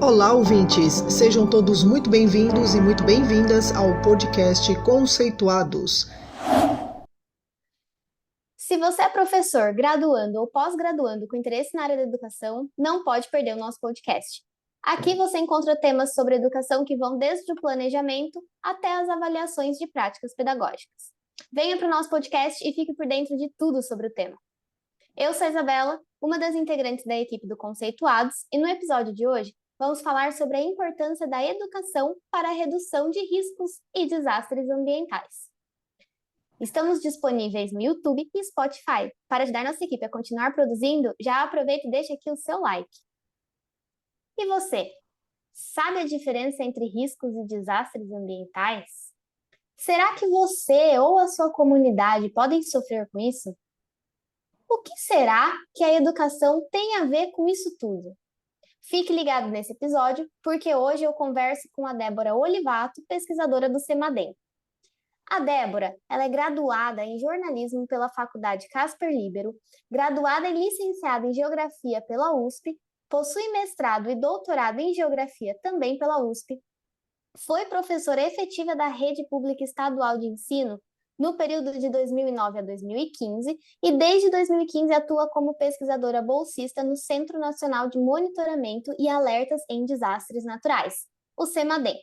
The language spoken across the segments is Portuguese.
Olá, ouvintes! Sejam todos muito bem-vindos e muito bem-vindas ao podcast Conceituados. Se você é professor, graduando ou pós-graduando com interesse na área da educação, não pode perder o nosso podcast. Aqui você encontra temas sobre educação que vão desde o planejamento até as avaliações de práticas pedagógicas. Venha para o nosso podcast e fique por dentro de tudo sobre o tema. Eu sou a Isabela, uma das integrantes da equipe do Conceituados, e no episódio de hoje vamos falar sobre a importância da educação para a redução de riscos e desastres ambientais. Estamos disponíveis no YouTube e Spotify. Para ajudar nossa equipe a continuar produzindo, já aproveita e deixa aqui o seu like. E você, sabe a diferença entre riscos e desastres ambientais? Será que você ou a sua comunidade podem sofrer com isso? O que será que a educação tem a ver com isso tudo? Fique ligado nesse episódio, porque hoje eu converso com a Débora Olivato, pesquisadora do CEMADEM. A Débora, ela é graduada em jornalismo pela Faculdade Casper Libero, graduada e licenciada em geografia pela USP, possui mestrado e doutorado em geografia também pela USP, foi professora efetiva da Rede Pública Estadual de Ensino no período de 2009 a 2015 e desde 2015 atua como pesquisadora bolsista no Centro Nacional de Monitoramento e Alertas em Desastres Naturais, o CEMADEM.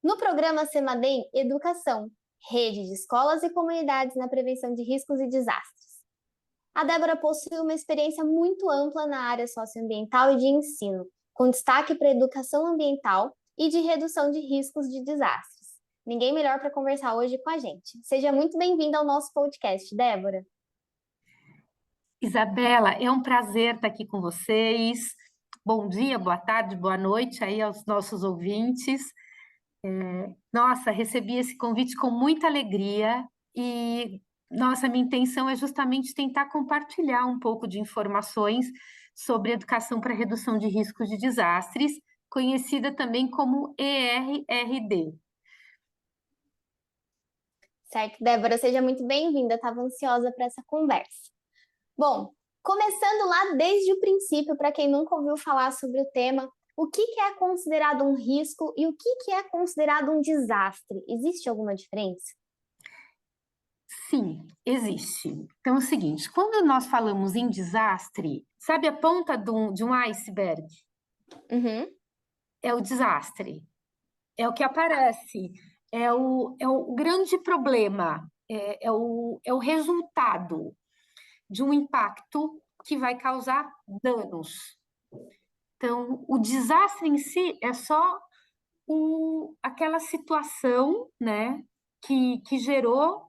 No programa CEMADEM Educação, Rede de Escolas e Comunidades na Prevenção de Riscos e Desastres. A Débora possui uma experiência muito ampla na área socioambiental e de ensino, com destaque para a educação ambiental e de redução de riscos de desastres. Ninguém melhor para conversar hoje com a gente. Seja muito bem-vinda ao nosso podcast, Débora. Isabela, é um prazer estar aqui com vocês. Bom dia, boa tarde, boa noite aí aos nossos ouvintes. Nossa, recebi esse convite com muita alegria e, nossa, minha intenção é justamente tentar compartilhar um pouco de informações sobre educação para redução de riscos de desastres, conhecida também como ERRD. Certo, Débora, seja muito bem-vinda. Estava ansiosa para essa conversa. Bom, começando lá desde o princípio, para quem nunca ouviu falar sobre o tema, o que é considerado um risco e o que é considerado um desastre? Existe alguma diferença? Sim, existe. Então é o seguinte, quando nós falamos em desastre, sabe a ponta de um iceberg? Uhum. É o desastre, é o que aparece, é o grande problema, é o resultado de um impacto que vai causar danos. Então, o desastre em si é só aquela situação, né, que gerou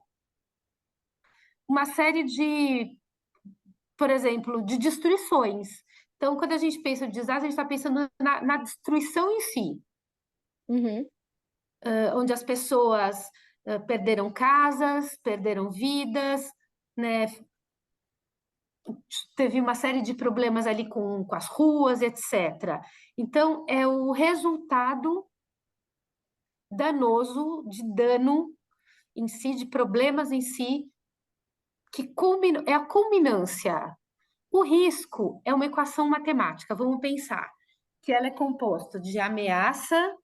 uma série de, por exemplo, de destruições. Então, quando a gente pensa em desastre, a gente está pensando na destruição em si. Uhum. Onde as pessoas perderam casas, perderam vidas, né? Teve uma série de problemas ali com as ruas, etc. Então, é o resultado danoso, de dano em si, de problemas em si, que é a culminância. O risco é uma equação matemática, vamos pensar que ela é composta de ameaça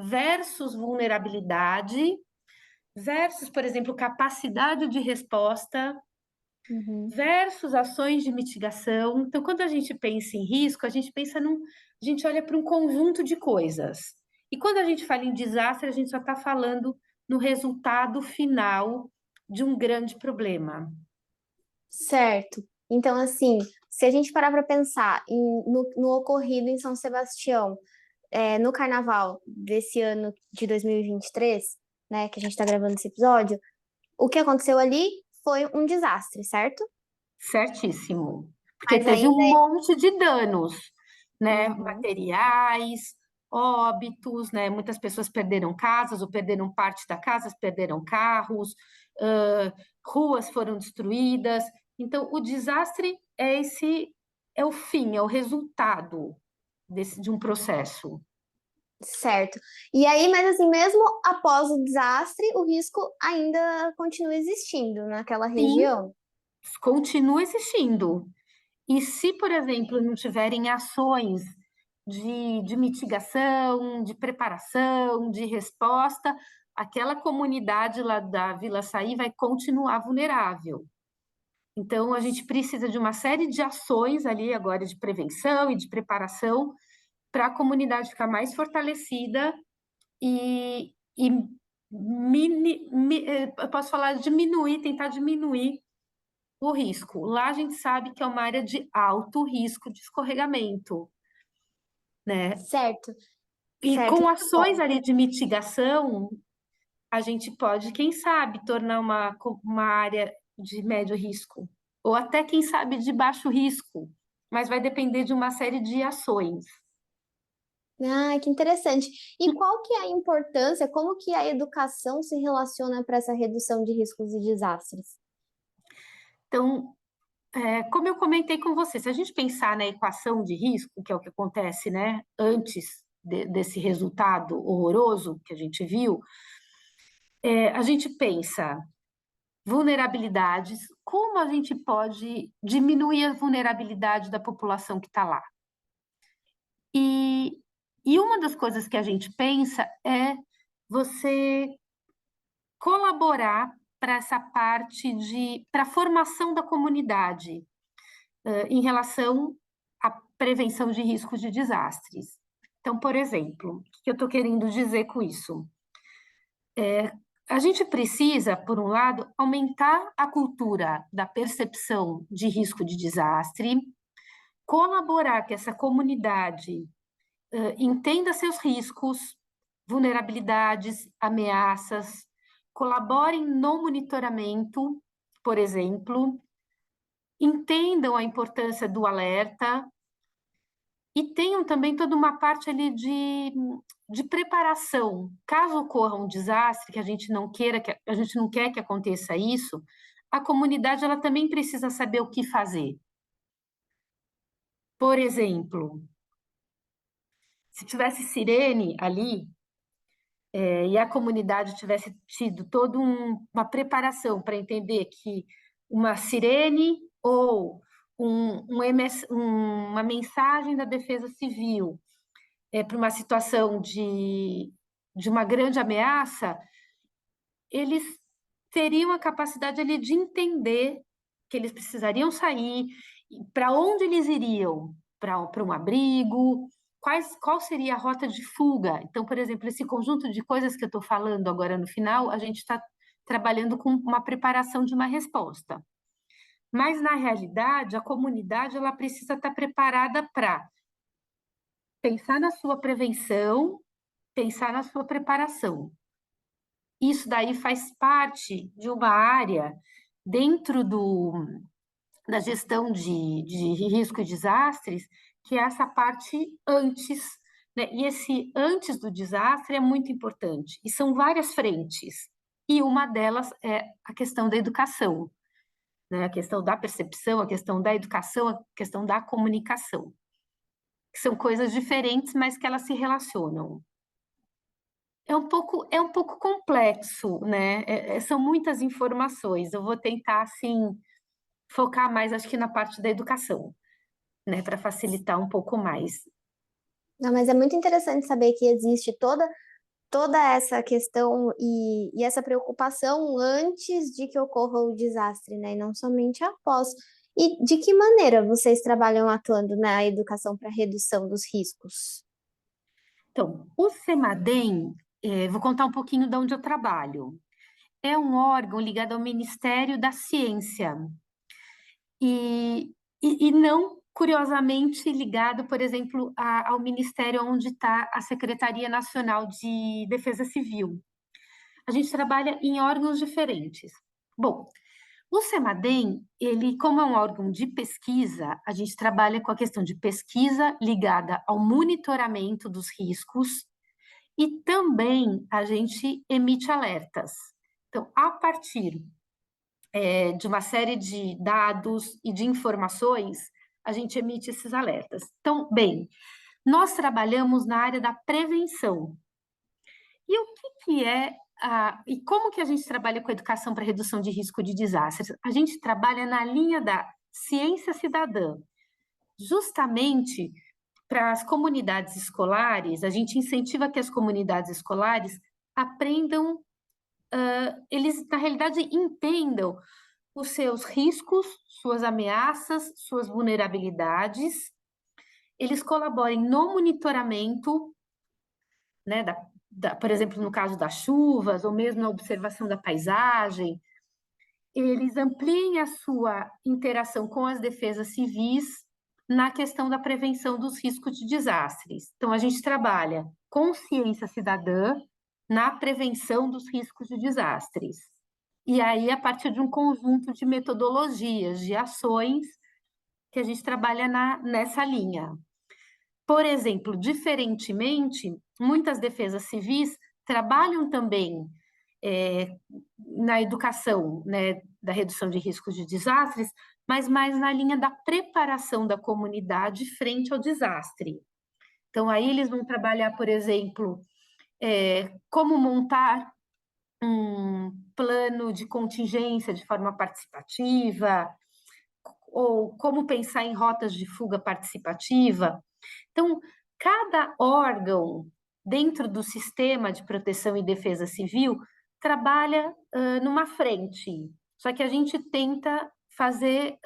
versus vulnerabilidade, versus, por exemplo, capacidade de resposta, versus ações de mitigação. Então, quando a gente pensa em risco, a gente a gente olha para um conjunto de coisas. E quando a gente fala em desastre, a gente só está falando no resultado final de um grande problema. Certo. Então, assim, se a gente parar para pensar no ocorrido em São Sebastião, no carnaval desse ano de 2023, né, que a gente está gravando esse episódio, o que aconteceu ali foi um desastre, certo? Certíssimo. Porque Mas teve ainda. um monte de danos, né? Uhum. Materiais, óbitos, né? Muitas pessoas perderam casas ou perderam parte da casa, perderam carros, ruas foram destruídas. Então, o desastre é o fim, é o resultado de um processo. Certo. E aí, mas assim, mesmo após o desastre, o risco ainda continua existindo naquela região. Continua existindo. E se, por exemplo, não tiverem ações de mitigação, de preparação, de resposta, aquela comunidade lá da Vila Saí vai continuar vulnerável. Então, a gente precisa de uma série de ações ali agora de prevenção e de preparação para a comunidade ficar mais fortalecida e eu posso falar tentar diminuir o risco. Lá a gente sabe que é uma área de alto risco de escorregamento, né? Certo, E certo. com ações ali de mitigação, a gente pode, quem sabe, tornar uma área de médio risco, ou até, quem sabe, de baixo risco, mas vai depender de uma série de ações. Ah, que interessante. E qual que é a importância, como que a educação se relaciona para essa redução de riscos e desastres? Então, como eu comentei com você, se a gente pensar na equação de risco, que é o que acontece, né, antes desse resultado horroroso que a gente viu, a gente pensa vulnerabilidades, como a gente pode diminuir a vulnerabilidade da população que está lá. E uma das coisas que a gente pensa é você colaborar para essa parte para a formação da comunidade, em relação à prevenção de riscos de desastres. Então, por exemplo, o que eu estou querendo dizer com isso? A gente precisa, por um lado, aumentar a cultura da percepção de risco de desastre, colaborar que essa comunidade entenda seus riscos, vulnerabilidades, ameaças, colaborem no monitoramento, por exemplo, entendam a importância do alerta e tenham também toda uma parte ali de preparação. Caso ocorra um desastre que a gente não queira, que a gente não quer que aconteça isso, a comunidade ela também precisa saber o que fazer. Por exemplo, se tivesse sirene ali, e a comunidade tivesse tido toda uma preparação para entender que uma sirene ou uma mensagem da Defesa Civil para uma situação de uma grande ameaça, eles teriam a capacidade ali de entender que eles precisariam sair, para onde eles iriam, para um abrigo, qual seria a rota de fuga. Então, por exemplo, esse conjunto de coisas que eu estou falando agora no final, a gente está trabalhando com uma preparação de uma resposta. Mas, na realidade, a comunidade ela precisa estar preparada para pensar na sua prevenção, pensar na sua preparação. Isso daí faz parte de uma área dentro da gestão de risco e desastres, que é essa parte antes, né? E esse antes do desastre é muito importante. E são várias frentes. E uma delas é a questão da educação, né? A questão da percepção, a questão da educação, a questão da comunicação. Que são coisas diferentes, mas que elas se relacionam. É um pouco complexo, né? São muitas informações. Eu vou tentar, assim, focar mais, acho que na parte da educação, né? Para facilitar um pouco mais. Não, mas é muito interessante saber que existe toda essa questão e essa preocupação antes de que ocorra o desastre, né? E não somente após. E de que maneira vocês trabalham atuando na educação para redução dos riscos? Então, o CEMADEM, vou contar um pouquinho de onde eu trabalho. É um órgão ligado ao Ministério da Ciência e não, curiosamente, ligado, por exemplo, ao ministério onde está a Secretaria Nacional de Defesa Civil. A gente trabalha em órgãos diferentes. Bom, o CEMADEM, ele, como é um órgão de pesquisa, a gente trabalha com a questão de pesquisa ligada ao monitoramento dos riscos e também a gente emite alertas. Então, a partir de uma série de dados e de informações, a gente emite esses alertas. Então, bem, nós trabalhamos na área da prevenção. E o que é e como que a gente trabalha com a educação para redução de risco de desastres? A gente trabalha na linha da ciência cidadã, justamente para as comunidades escolares, a gente incentiva que as comunidades escolares aprendam, eles, na realidade, entendam os seus riscos, suas ameaças, suas vulnerabilidades, eles colaborem no monitoramento, né, por exemplo, no caso das chuvas, ou mesmo na observação da paisagem, eles ampliem a sua interação com as defesas civis na questão da prevenção dos riscos de desastres. Então, a gente trabalha com ciência cidadã na prevenção dos riscos de desastres. E aí, a partir de um conjunto de metodologias, de ações, que a gente trabalha nessa linha. Por exemplo, diferentemente, muitas defesas civis trabalham também na educação, né, da redução de riscos de desastres, mas mais na linha da preparação da comunidade frente ao desastre. Então, aí eles vão trabalhar, por exemplo, como montar um plano de contingência de forma participativa, ou como pensar em rotas de fuga participativa. Então, cada órgão dentro do sistema de proteção e defesa civil trabalha numa frente, só que a gente tenta fazer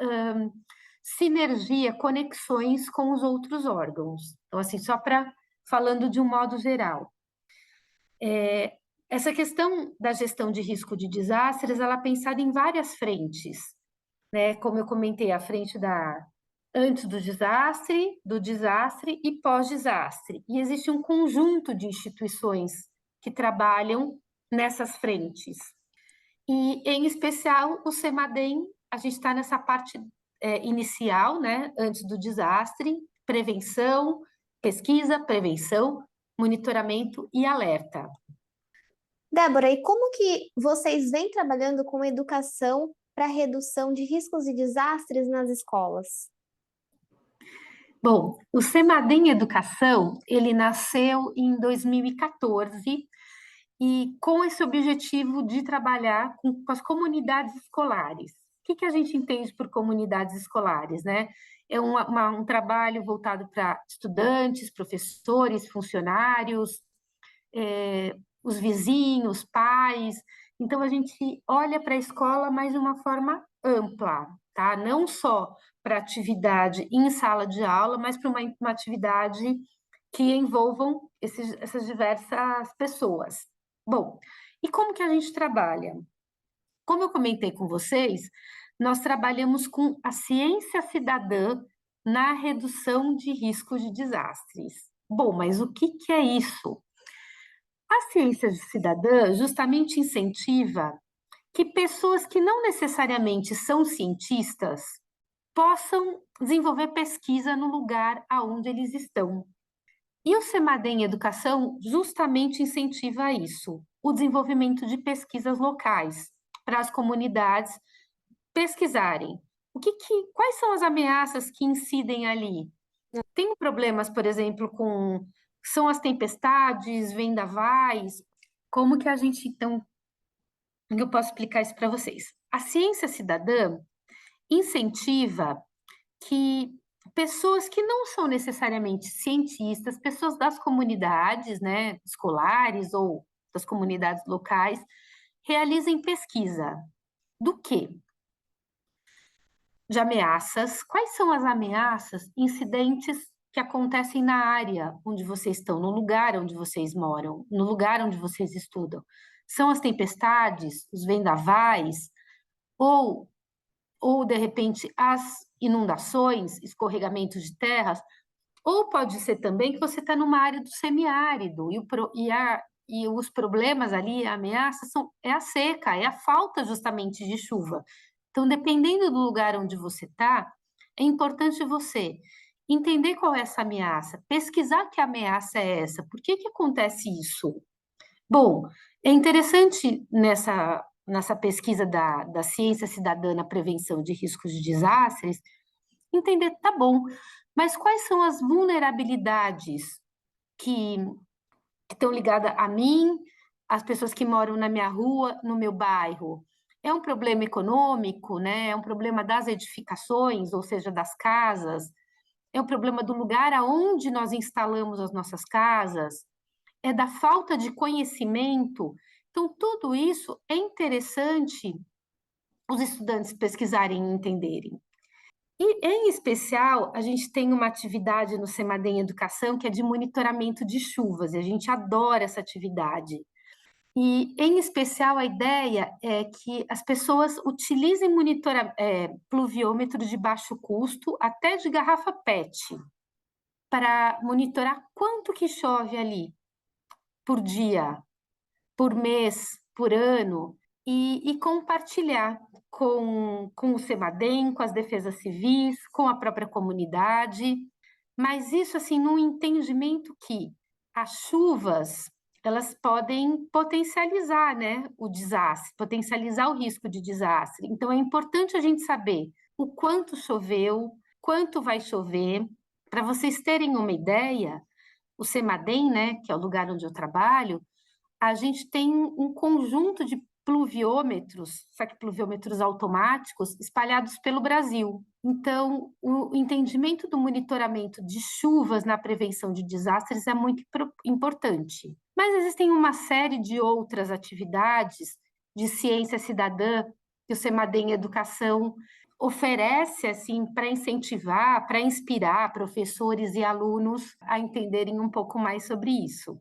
sinergia, conexões com os outros órgãos. Então, assim, só para falando de um modo geral. Essa questão da gestão de risco de desastres, ela é pensada em várias frentes, né? Como eu comentei, a frente antes do desastre e pós-desastre. E existe um conjunto de instituições que trabalham nessas frentes. E, em especial, o CEMADEM, a gente está nessa parte inicial, né? Antes do desastre, prevenção, pesquisa, prevenção, monitoramento e alerta. Débora, e como que vocês vêm trabalhando com educação para redução de riscos e desastres nas escolas? Bom, o CEMADEM Educação, ele nasceu em 2014 e com esse objetivo de trabalhar com as comunidades escolares. O que a gente entende por comunidades escolares, né? É um trabalho voltado para estudantes, professores, funcionários, os vizinhos, pais. Então, a gente olha para a escola, mas de uma forma ampla, tá? Não só para atividade em sala de aula, mas para uma atividade que envolvam essas diversas pessoas. Bom, e como que a gente trabalha? Como eu comentei com vocês, nós trabalhamos com a ciência cidadã na redução de riscos de desastres. Bom, mas o que é isso? A ciência cidadã justamente incentiva que pessoas que não necessariamente são cientistas possam desenvolver pesquisa no lugar aonde eles estão. E o CEMADEM Educação justamente incentiva isso, o desenvolvimento de pesquisas locais, para as comunidades pesquisarem. Quais são as ameaças que incidem ali? Tem problemas, por exemplo, são as tempestades, vendavais. Como que a gente, então, eu posso explicar isso para vocês? A ciência cidadã incentiva que pessoas que não são necessariamente cientistas, pessoas das comunidades, né, escolares ou das comunidades locais, realizem pesquisa. Do quê? De ameaças. Quais são as ameaças incidentes que acontecem na área onde vocês estão, no lugar onde vocês moram, no lugar onde vocês estudam? São as tempestades, os vendavais, ou de repente, as inundações, escorregamentos de terras, ou pode ser também que você está numa área do semiárido e os problemas ali, a ameaça, é a seca, é a falta justamente de chuva. Então, dependendo do lugar onde você está, é importante você entender qual é essa ameaça, pesquisar que ameaça é essa, por que acontece isso? Bom, é interessante nessa pesquisa da ciência cidadã na prevenção de riscos de desastres, entender, tá bom, mas quais são as vulnerabilidades que estão ligadas a mim, às pessoas que moram na minha rua, no meu bairro? É um problema econômico, né? É um problema das edificações, ou seja, das casas? é o problema do lugar aonde nós instalamos as nossas casas, é da falta de conhecimento. Então, tudo isso é interessante os estudantes pesquisarem e entenderem. E, em especial, a gente tem uma atividade no Semadem Educação que é de monitoramento de chuvas, e a gente adora essa atividade. E, em especial, a ideia é que as pessoas utilizem pluviômetro de baixo custo, até de garrafa PET, para monitorar quanto que chove ali por dia, por mês, por ano, e compartilhar com o Semadem, com as defesas civis, com a própria comunidade, mas isso assim num entendimento que as chuvas elas podem potencializar, né, o desastre, potencializar o risco de desastre. Então é importante a gente saber o quanto choveu, quanto vai chover. Para vocês terem uma ideia, o Semadem, né, que é o lugar onde eu trabalho, a gente tem um conjunto de pluviômetros, só que pluviômetros automáticos, espalhados pelo Brasil. Então, o entendimento do monitoramento de chuvas na prevenção de desastres é muito importante. Mas existem uma série de outras atividades de ciência cidadã que o Semadem Educação oferece assim para incentivar, para inspirar professores e alunos a entenderem um pouco mais sobre isso.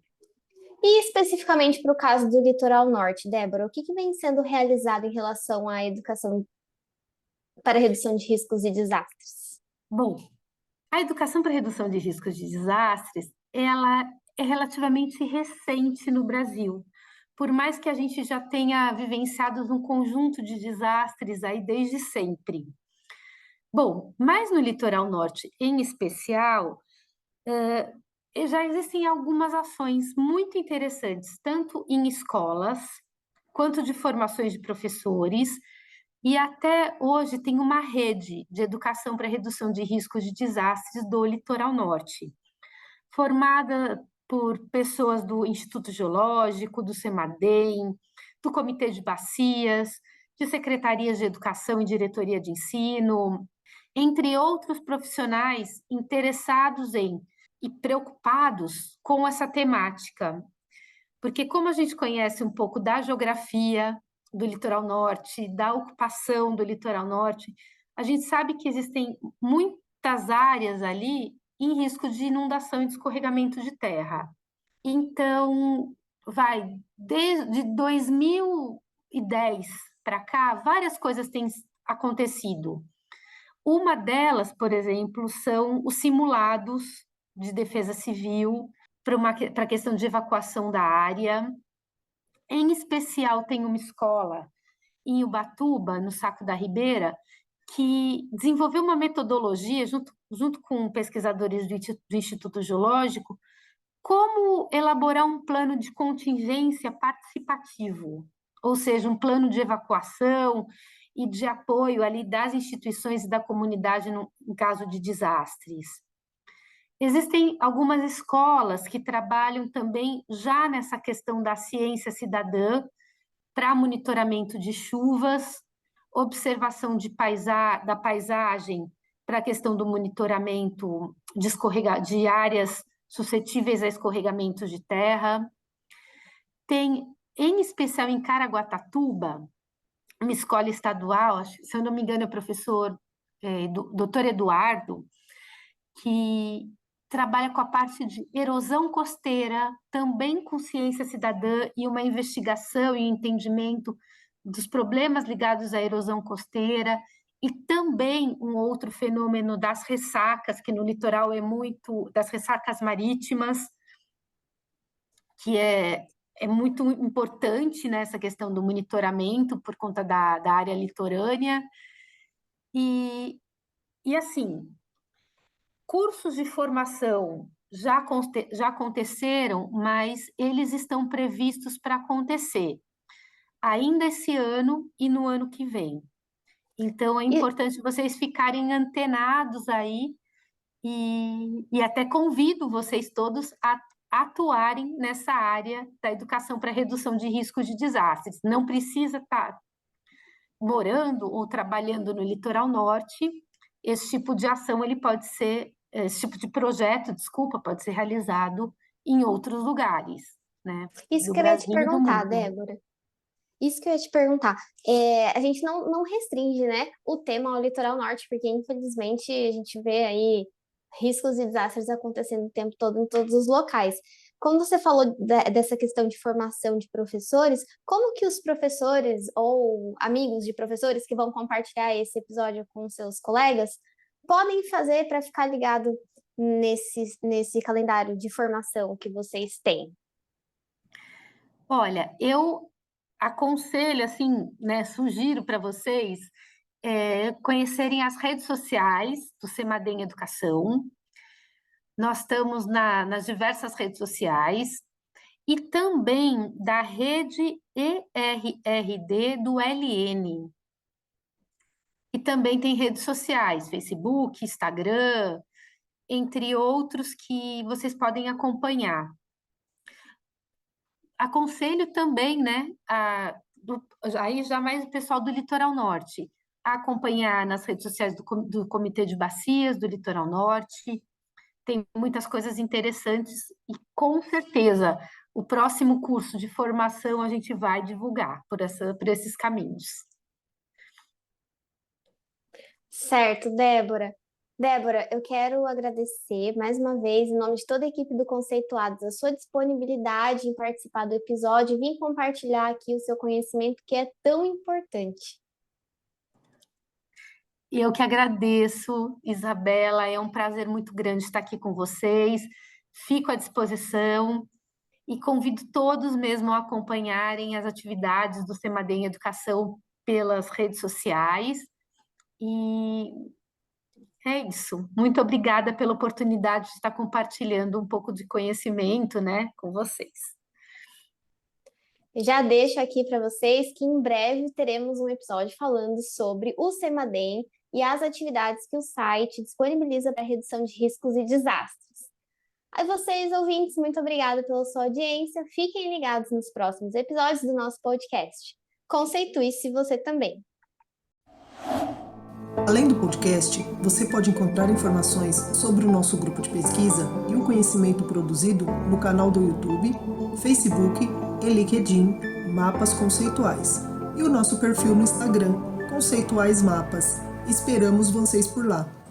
E especificamente para o caso do litoral norte, Débora, o que vem sendo realizado em relação à educação para redução de riscos e desastres? Bom, a educação para redução de riscos de desastres, ela é relativamente recente no Brasil, por mais que a gente já tenha vivenciado um conjunto de desastres aí desde sempre. Bom, mas no litoral norte em especial, já existem algumas ações muito interessantes, tanto em escolas, quanto de formações de professores, e até hoje tem uma rede de educação para redução de riscos de desastres do litoral norte, formada por pessoas do Instituto Geológico, do Semadem, do Comitê de Bacias, de secretarias de educação e diretoria de ensino, entre outros profissionais interessados em e preocupados com essa temática. Porque como a gente conhece um pouco da geografia do litoral norte, da ocupação do litoral norte, a gente sabe que existem muitas áreas ali em risco de inundação e de escorregamento de terra. Então, desde 2010 para cá, várias coisas têm acontecido. Uma delas, por exemplo, são os simulados de defesa civil para a questão de evacuação da área. Em especial, tem uma escola em Ubatuba, no Saco da Ribeira, que desenvolveu uma metodologia, junto com pesquisadores do Instituto Geológico, como elaborar um plano de contingência participativo, ou seja, um plano de evacuação e de apoio ali das instituições e da comunidade em caso de desastres. Existem algumas escolas que trabalham também já nessa questão da ciência cidadã para monitoramento de chuvas, observação da paisagem para a questão do monitoramento de áreas suscetíveis a escorregamentos de terra. Tem, em especial em Caraguatatuba, uma escola estadual, se eu não me engano é o professor doutor Eduardo, que trabalha com a parte de erosão costeira, também com ciência cidadã e uma investigação e entendimento dos problemas ligados à erosão costeira, e também um outro fenômeno das ressacas, que no litoral das ressacas marítimas, que é muito importante nessa questão do monitoramento por conta da área litorânea. E assim, cursos de formação já aconteceram, mas eles estão previstos para acontecer ainda esse ano e no ano que vem. Então, é importante vocês ficarem antenados aí e até convido vocês todos a atuarem nessa área da educação para redução de riscos de desastres. Não precisa estar morando ou trabalhando no litoral norte. Esse tipo de ação ele pode ser esse tipo de projeto, desculpa, pode ser realizado em outros lugares, né? Isso Do que eu ia te Brasil e do perguntar, mundo. Débora. Isso que eu ia te perguntar. A gente não restringe, né, o tema ao litoral norte, porque infelizmente a gente vê aí riscos e desastres acontecendo o tempo todo em todos os locais. Quando você falou dessa questão de formação de professores, como que os professores ou amigos de professores que vão compartilhar esse episódio com seus colegas podem fazer para ficar ligado nesse calendário de formação que vocês têm? Olha, eu aconselho, assim, né, sugiro para vocês conhecerem as redes sociais do Semadem Educação. Nós estamos nas diversas redes sociais e também da rede ERRD do LN. E também tem redes sociais, Facebook, Instagram, entre outros que vocês podem acompanhar. Aconselho também, né, aí já mais o pessoal do Litoral Norte, a acompanhar nas redes sociais do Comitê de Bacias do Litoral Norte. Tem muitas coisas interessantes e, com certeza, o próximo curso de formação a gente vai divulgar por esses caminhos. Certo, Débora. Débora, eu quero agradecer mais uma vez, em nome de toda a equipe do Conceituados, a sua disponibilidade em participar do episódio e vir compartilhar aqui o seu conhecimento que é tão importante. Eu que agradeço, Isabela, é um prazer muito grande estar aqui com vocês. Fico à disposição e convido todos mesmo a acompanharem as atividades do Semadem Educação pelas redes sociais. E é isso. Muito obrigada pela oportunidade de estar compartilhando um pouco de conhecimento, né, com vocês. Já deixo aqui para vocês que em breve teremos um episódio falando sobre o Semadem e as atividades que o site disponibiliza para redução de riscos e desastres. A vocês, ouvintes, muito obrigada pela sua audiência. Fiquem ligados nos próximos episódios do nosso podcast. Conceitue-se você também. Além do podcast, você pode encontrar informações sobre o nosso grupo de pesquisa e o conhecimento produzido no canal do YouTube, Facebook e LinkedIn Mapas Conceituais e o nosso perfil no Instagram, Conceituais Mapas. Esperamos vocês por lá.